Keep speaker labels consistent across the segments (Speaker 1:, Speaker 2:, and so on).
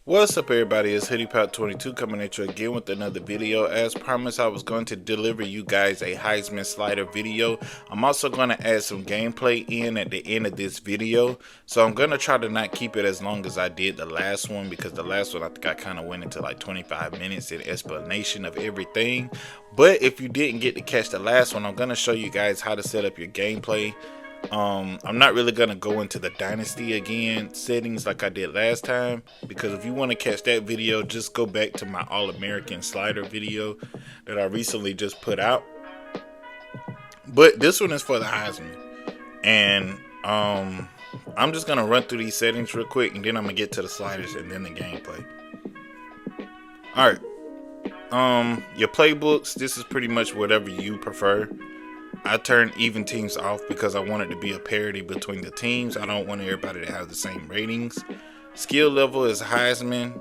Speaker 1: What's up everybody, it's HoodiePop22 coming at you again with another video. As promised, I was going to deliver you guys a Heisman Slider video. I'm also going to add some gameplay in at the end of this video. So I'm going to try to not keep it as long as I did the last one, because the last one I think I kind of went into like 25 minutes in explanation of everything. But if you didn't get to catch the last one, I'm going to show you guys how to set up your gameplay. I'm not really gonna go into the dynasty again settings like I did last time, because if you want to catch that video, just go back to my All-American slider video that I recently just put out. But this one is for the Heisman, and I'm just gonna run through these settings real quick, and then I'm gonna get to the sliders and then the gameplay. Alright, your playbooks, this is pretty much whatever you prefer. I turned even teams off because I want it to be a parity between the teams. I don't want everybody to have the same ratings. Skill level is Heisman.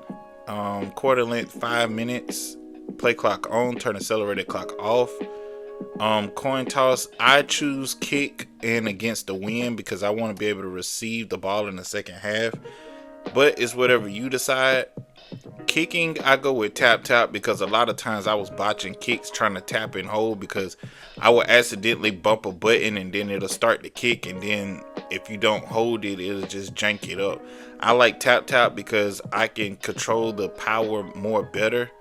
Speaker 1: Quarter length 5 minutes. Play clock on. Turn accelerated clock off. Coin toss, I choose kick and against the wind because I want to be able to receive the ball in the second half. But it's whatever you decide. Kicking, I go with tap because a lot of times I was botching kicks trying to tap and hold, because I will accidentally bump a button and then it'll start the kick, and then if you don't hold it, it'll just jank it up. I like tap because I can control the power more better.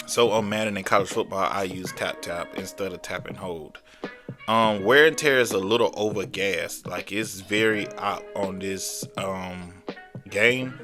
Speaker 1: So on Madden and college football, I use tap instead of tap and hold. Wear and tear is a little over gas, like it's very up on this game.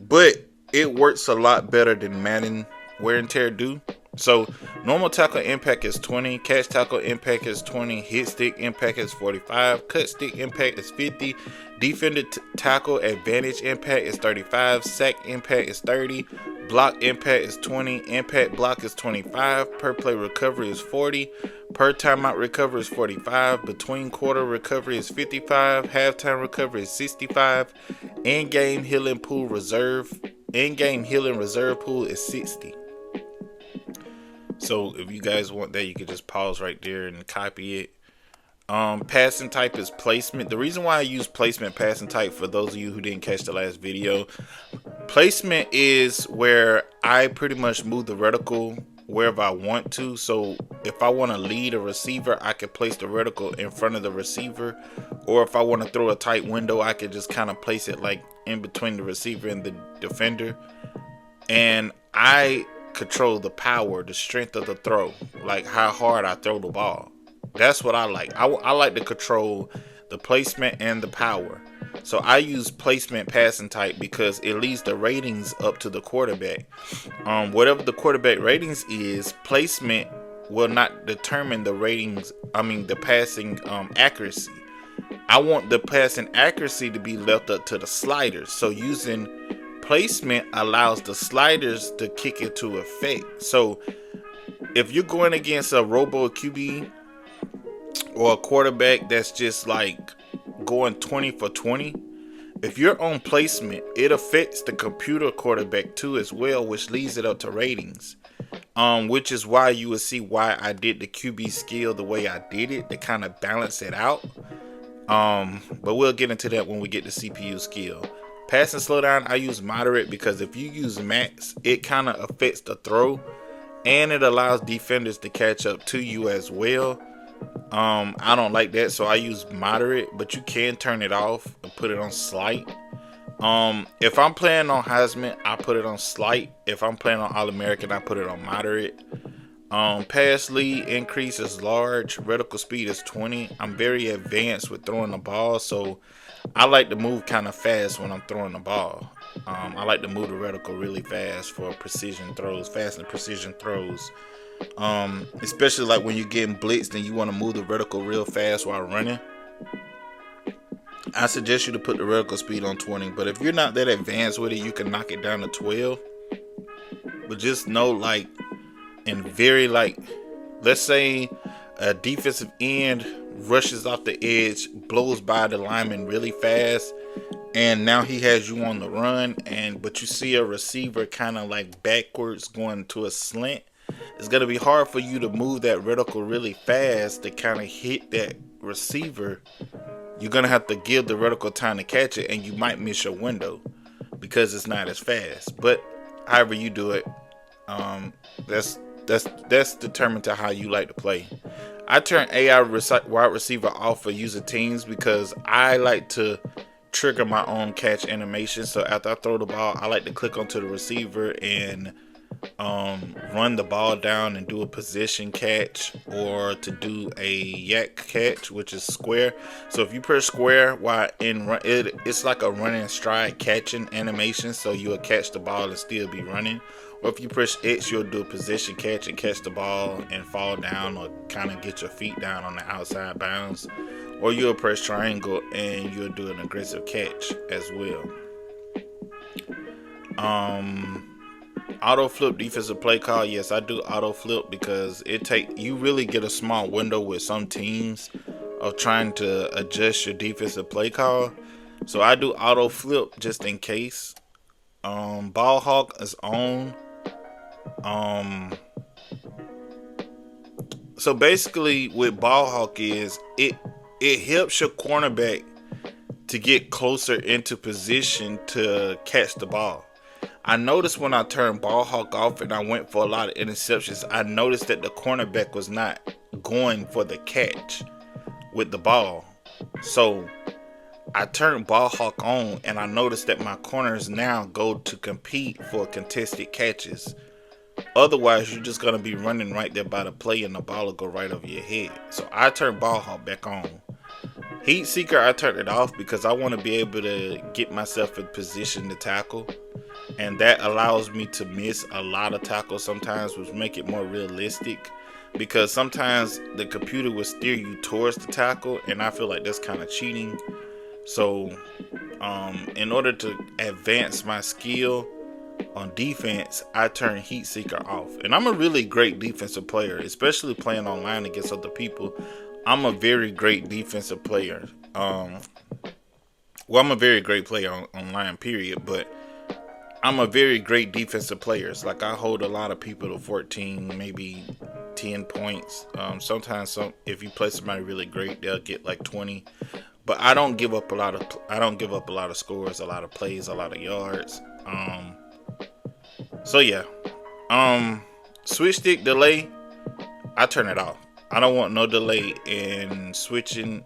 Speaker 1: But it works a lot better than Madden wear and tear do. So normal tackle impact is 20, catch tackle impact is 20, hit stick impact is 45, cut stick impact is 50, defender tackle advantage impact is 35, sack impact is 30, block impact is 20, impact block is 25, per play recovery is 40, per timeout recovery is 45, between quarter recovery is 55, halftime recovery is 65, in-game healing reserve pool is 60. So if you guys want that, you can just pause right there and copy it. Passing type is placement. The reason why I use placement passing type, for those of you who didn't catch the last video, placement is where I pretty much move the reticle wherever I want to. So if I want to lead a receiver, I can place the reticle in front of the receiver, or if I want to throw a tight window, I can just kind of place it like in between the receiver and the defender. And I control the power, the strength of the throw, like how hard I throw the ball. That's what I like. I like to control the placement and the power. So I use placement passing type because it leads the ratings up to the quarterback. Whatever the quarterback ratings is, placement will not determine the ratings. The passing accuracy. I want the passing accuracy to be left up to the sliders. So using placement allows the sliders to kick into effect. So if you're going against a robo QB or a quarterback that's just like going 20 for 20, if you're on placement, it affects the computer quarterback too as well, which leads it up to ratings. Which is why you will see why I did the QB skill the way I did it, to kind of balance it out. But we'll get into that when we get to CPU skill. Pass and slow down, I use moderate because if you use max, it kind of affects the throw, and it allows defenders to catch up to you as well. I don't like that, so I use moderate, but you can turn it off and put it on slight. If I'm playing on Heisman, I put it on slight. If I'm playing on All-American, I put it on moderate. Pass lead increase is large. Reticle speed is 20. I'm very advanced with throwing the ball, so I like to move kind of fast when I'm throwing the ball. I like to move the reticle really fast for precision throws, fast and precision throws. Especially like when you're getting blitzed and you want to move the reticle real fast while running. I suggest you to put the reticle speed on 20, but if you're not that advanced with it, you can knock it down to 12. But just know, like, let's say a defensive end rushes off the edge, blows by the lineman really fast, and now he has you on the run, but you see a receiver kind of like backwards going to a slant. It's going to be hard for you to move that reticle really fast to kind of hit that receiver. You're going to have to give the reticle time to catch it, and you might miss your window. because it's not as fast. But however you do it, that's determined to how you like to play. I turn AI wide receiver off for user teams because I like to trigger my own catch animation. So after I throw the ball, I like to click onto the receiver and run the ball down and do a position catch, or to do a yak catch, which is square. So if you press square while in run, it's like a running stride catching animation. So you'll catch the ball and still be running. Or if you press X, you'll do a position catch and catch the ball and fall down, or kind of get your feet down on the outside bounds. Or you'll press triangle and you'll do an aggressive catch as well. Auto flip defensive play call. Yes, I do auto flip because you really get a small window with some teams of trying to adjust your defensive play call. So I do auto flip just in case. Ball hawk is on. So basically with ball hawk is it helps your cornerback to get closer into position to catch the ball. I noticed when I turned ball hawk off and I went for a lot of interceptions, I noticed that the cornerback was not going for the catch with the ball. So I turned ball hawk on and I noticed that my corners now go to compete for contested catches. Otherwise, you're just going to be running right there by the play and the ball will go right over your head. So I turned ball hawk back on. Heat seeker, I turned it off because I want to be able to get myself in position to tackle. And that allows me to miss a lot of tackles sometimes, which make it more realistic. Because sometimes the computer will steer you towards the tackle, and I feel like that's kind of cheating. So, in order to advance my skill on defense, I turn heat seeker off. And I'm a really great defensive player, especially playing online against other people. I'm a very great defensive player. I'm a very great player online, period. But I'm a very great defensive player. Like I hold a lot of people to 14, maybe 10 points. Sometimes if you play somebody really great, they'll get like 20. But I don't give up a lot of scores, a lot of plays, a lot of yards. So yeah. Switch stick delay, I turn it off. I don't want no delay in switching.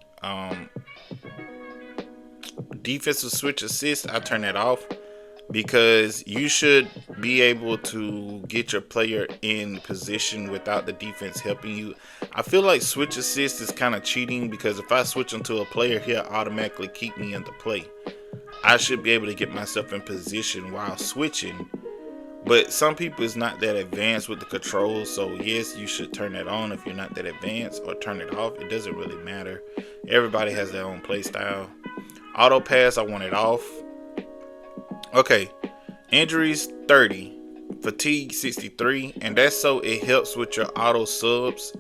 Speaker 1: Defensive switch assist, I turn it off. Because you should be able to get your player in position without the defense helping you. I feel like switch assist is kind of cheating because if I switch onto a player, he'll automatically keep me in the play. I should be able to get myself in position while switching. But some people is not that advanced with the controls. So yes, you should turn that on if you're not that advanced, or turn it off. It doesn't really matter. Everybody has their own play style. Auto pass, I want it off. Okay, injuries 30, fatigue 63, and that's so it helps with your auto subs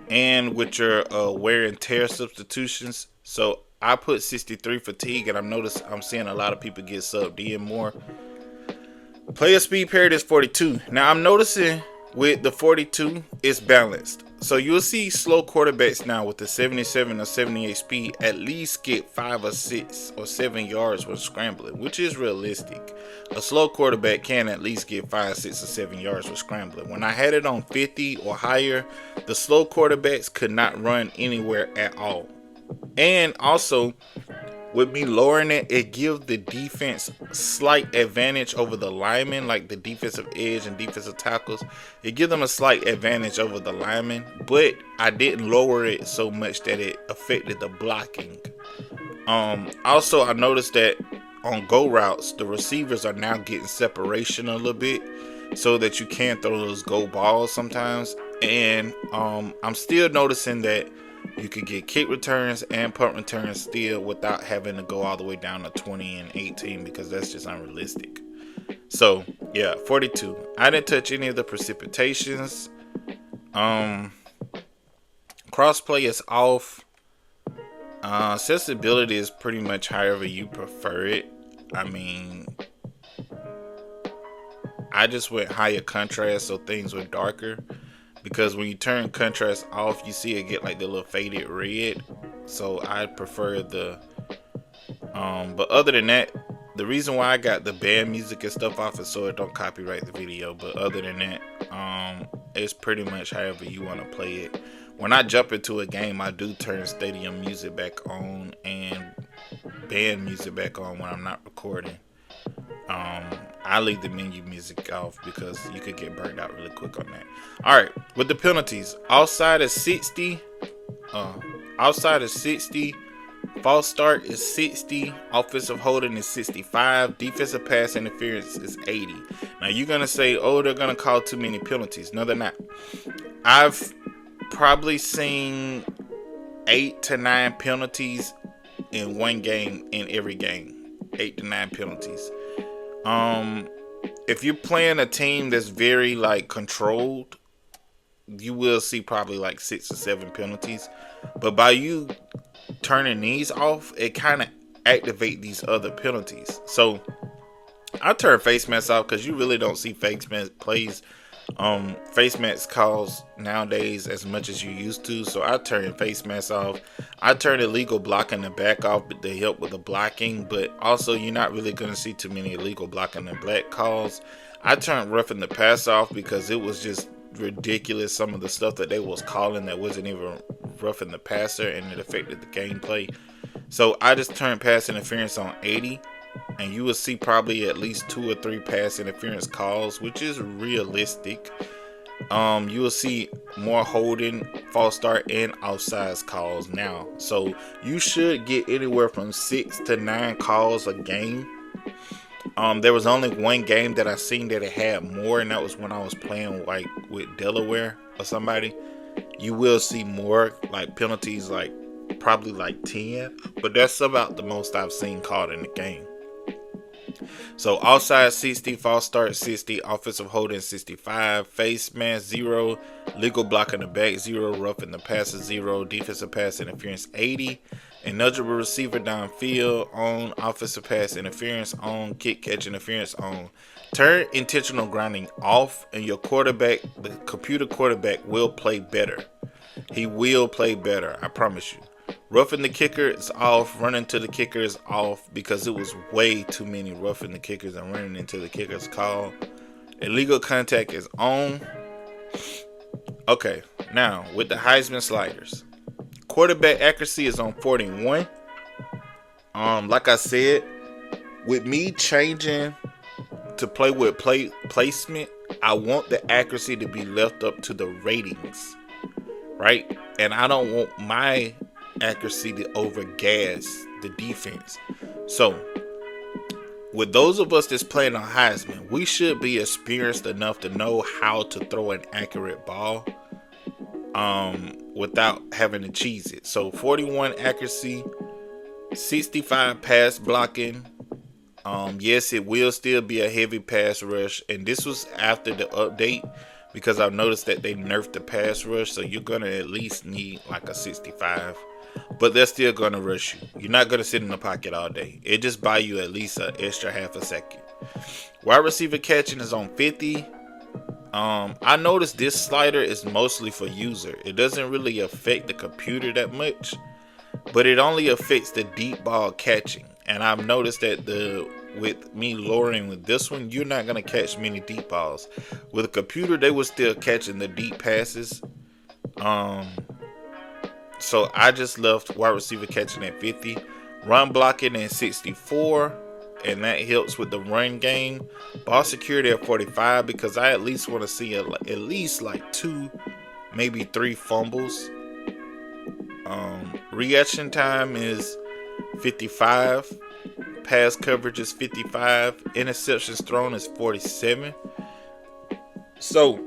Speaker 1: and with your wear and tear substitutions. So I put 63 fatigue, and I'm seeing a lot of people get subbed in more. Player speed parity is 42. Now I'm noticing with the 42, it's balanced. So you'll see slow quarterbacks now with the 77 or 78 speed at least get 5 or 6 or 7 yards when scrambling, which is realistic. A slow quarterback can at least get 5, 6, or 7 yards with scrambling. When I had it on 50 or higher, the slow quarterbacks could not run anywhere at all. And also, with me lowering it, it gives the defense slight advantage over the linemen, like the defensive edge and defensive tackles. It gives them a slight advantage over the linemen, but I didn't lower it so much that it affected the blocking. Also, I noticed that on go routes, the receivers are now getting separation a little bit so that you can throw those go balls sometimes. And I'm still noticing that you could get kick returns and punt returns still without having to go all the way down to 20 and 18 because that's just unrealistic. So yeah, 42. I didn't touch any of the precipitations. Crossplay is off. Accessibility is pretty much however you prefer it. I mean, I just went higher contrast so things were darker. Because when you turn contrast off, you see it get like the little faded red. So I prefer the but other than that, The reason why I got the band music and stuff off is so it don't copyright the video. But other than that, it's pretty much however you want to play it. When I jump into a game, I do turn stadium music back on and band music back on when I'm not recording. I leave the menu music off because you could get burned out really quick on that. All right, with the penalties, outside of 60, false start is 60, offensive holding is 65, defensive pass interference is 80. Now you're gonna say, oh, they're gonna call too many penalties. No, they're not. I've probably seen 8 to 9 penalties in one game, in every game. 8 to 9 penalties. If you're playing a team that's very like controlled, you will see probably like 6 or 7 penalties. But by you turning these off, it kind of activate these other penalties. So I turn face masks off because you really don't see face mask plays, face mask calls nowadays as much as you used to. So I turn face masks off. I turn illegal blocking the back off to help with the blocking, but also you're not really going to see too many illegal blocking the black calls. I turned roughing the pass off because it was just ridiculous, some of the stuff that they was calling that wasn't even roughing the passer, and it affected the gameplay. So I just turned pass interference on 80, and you will see probably at least 2 or 3 pass interference calls, which is realistic. You will see more holding, false start, and offsides calls now. So you should get anywhere from 6 to 9 calls a game. There was only one game that I seen that it had more, and that was when I was playing like with Delaware or somebody. You will see more like penalties, like probably like 10, but that's about the most I've seen called in the game. So offside 60, false start 60, offensive holding 65, face mask 0, legal block in the back 0, roughing the passer 0, defensive pass interference 80, ineligible receiver downfield on, offensive pass interference on, kick catch interference on. Turn intentional grounding off, and your quarterback, the computer quarterback, will play better. He will play better, I promise you. Roughing the kicker is off. Running to the kicker is off because it was way too many roughing the kickers and running into the kickers call. Illegal contact is on. Okay, now with the Heisman Sliders, quarterback accuracy is on 41. Like I said, with me changing to play with placement, I want the accuracy to be left up to the ratings, right? And I don't want my accuracy to overgas the defense. So with those of us that's playing on Heisman, we should be experienced enough to know how to throw an accurate ball without having to cheese it. So 41 accuracy, 65 pass blocking. Yes, it will still be a heavy pass rush, and this was after the update because I've noticed that they nerfed the pass rush, so you're gonna at least need like a 65. But they're still gonna rush you. You're not gonna sit in the pocket all day. It just buy you at least an extra half a second. Wide receiver catching is on 50. I noticed this slider is mostly for user. It doesn't really affect the computer that much, but it only affects the deep ball catching. And I've noticed that with me lowering with this one, you're not gonna catch many deep balls. With a computer, they were still catching the deep passes. So I just left wide receiver catching at 50, run blocking at 64, and that helps with the run game. Ball security at 45 because I at least want to see at least like 2, maybe 3 fumbles. Reaction time is 55, pass coverage is 55, interceptions thrown is 47. So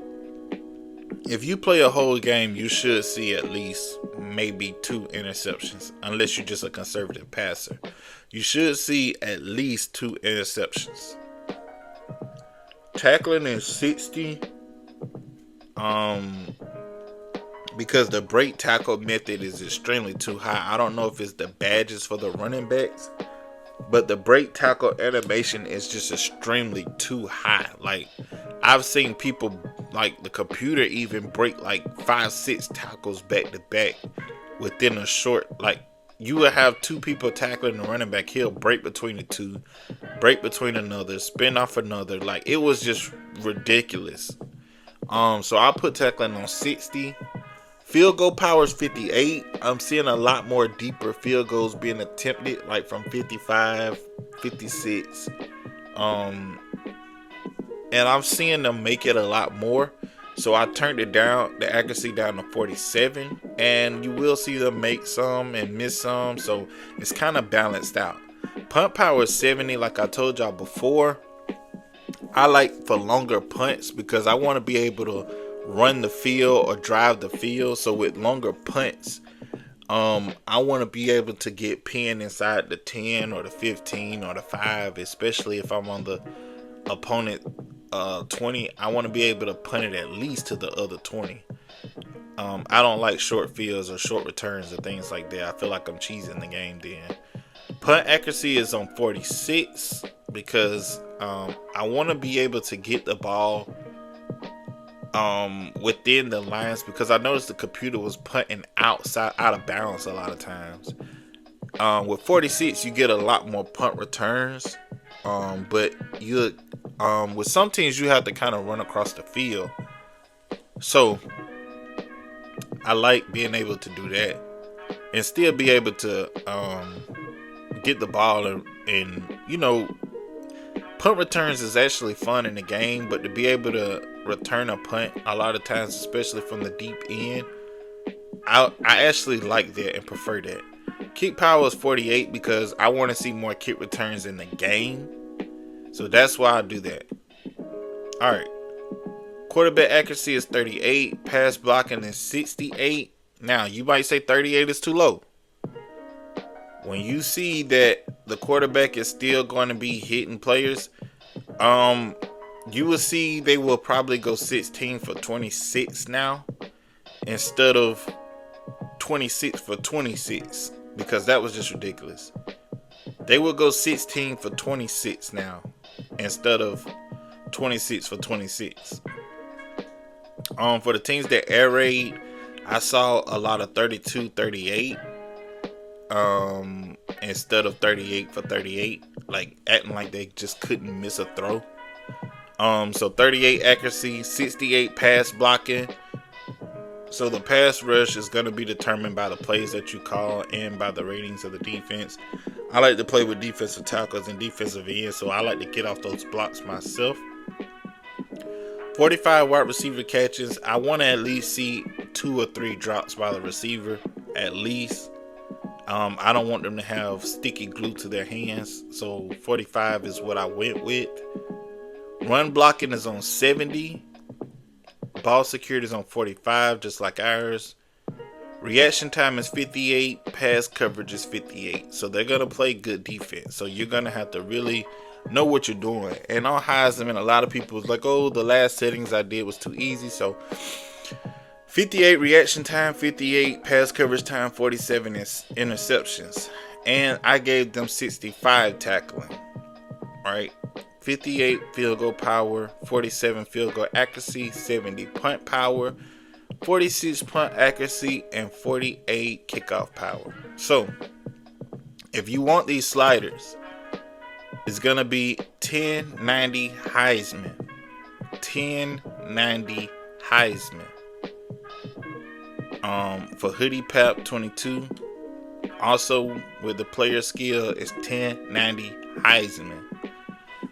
Speaker 1: if you play a whole game, you should see at least maybe 2 interceptions, unless you're just a conservative passer. You should see at least 2 interceptions. Tackling is 60. Because the break tackle method is extremely too high. I don't know if it's the badges for the running backs, but the break tackle animation is just extremely too high. Like, I've seen people, like the computer even break like 5-6 tackles back to back within a short, like you will have two people tackling the running back. He'll break between the two, break between another, spin off another. Like, it was just ridiculous. So I put tackling on 60. Field goal power is 58. I'm seeing a lot more deeper field goals being attempted, like from 55, 56. And I'm seeing them make it a lot more. So I turned it down, the accuracy down to 47, and you will see them make some and miss some. So it's kind of balanced out. Punt power is 70, like I told y'all before. I like for longer punts because I want to be able to run the field or drive the field. So with longer punts, I want to be able to get pinned inside the 10 or the 15 or the 5, especially if I'm on the opponent 20. I want to be able to punt it at least to the other 20. I don't like short fields or short returns or things like that. I feel like I'm cheesing the game then. Punt accuracy is on 46 because I want to be able to get the ball within the lines, because I noticed the computer was punting out of bounds a lot of times. With 46 you get a lot more punt returns, but you with some teams you have to kind of run across the field. So I like being able to do that and still be able to get the ball and you know, punt returns is actually fun in the game, but to be able to return a punt a lot of times, especially from the deep end, I actually like that and prefer that. Kick power is 48 because I want to see more kick returns in the game. So that's why I do that. Alright. Quarterback accuracy is 38. Pass blocking is 68. Now, you might say 38 is too low. When you see that the quarterback is still going to be hitting players, you will see they will probably go 16 for 26 now instead of 26 for 26, because that was just ridiculous. They will go 16 for 26 now instead of 26 for 26. For the teams that air raid, I saw a lot of 32-38 instead of 38 for 38, like acting like they just couldn't miss a throw. So 38 accuracy, 68 pass blocking. So the pass rush is going to be determined by the plays that you call and by the ratings of the defense. I like to play with defensive tackles and defensive ends, so I like to get off those blocks myself. 45 wide receiver catches. I want to at least see 2 or 3 drops by the receiver, at least. I don't want them to have sticky glue to their hands, so 45 is what I went with. Run blocking is on 70. Ball security is on 45, just like ours. Reaction time is 58. Pass coverage is 58. So they're going to play good defense. So you're going to have to really know what you're doing. And on Heisman, a lot of people was like, oh, the last settings I did was too easy. So 58 reaction time, 58 pass coverage time, 47 is interceptions. And I gave them 65 tackling. Right? 58 field goal power, 47 field goal accuracy, 70 punt power, 46 punt accuracy, and 48 kickoff power. So, if you want these sliders, it's going to be 1090 Heisman. 1090 Heisman. For hoodie pap 22. Also, with the player skill, is 1090 Heisman.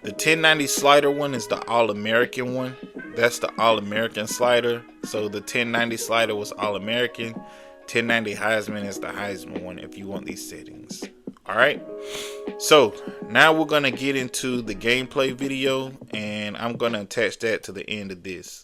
Speaker 1: The 1090 slider one is the All-American one. That's the All-American slider. So the 1090 slider was All-American. 1090 Heisman is the Heisman one if you want these settings. Alright. So now we're going to get into the gameplay video, and I'm going to attach that to the end of this.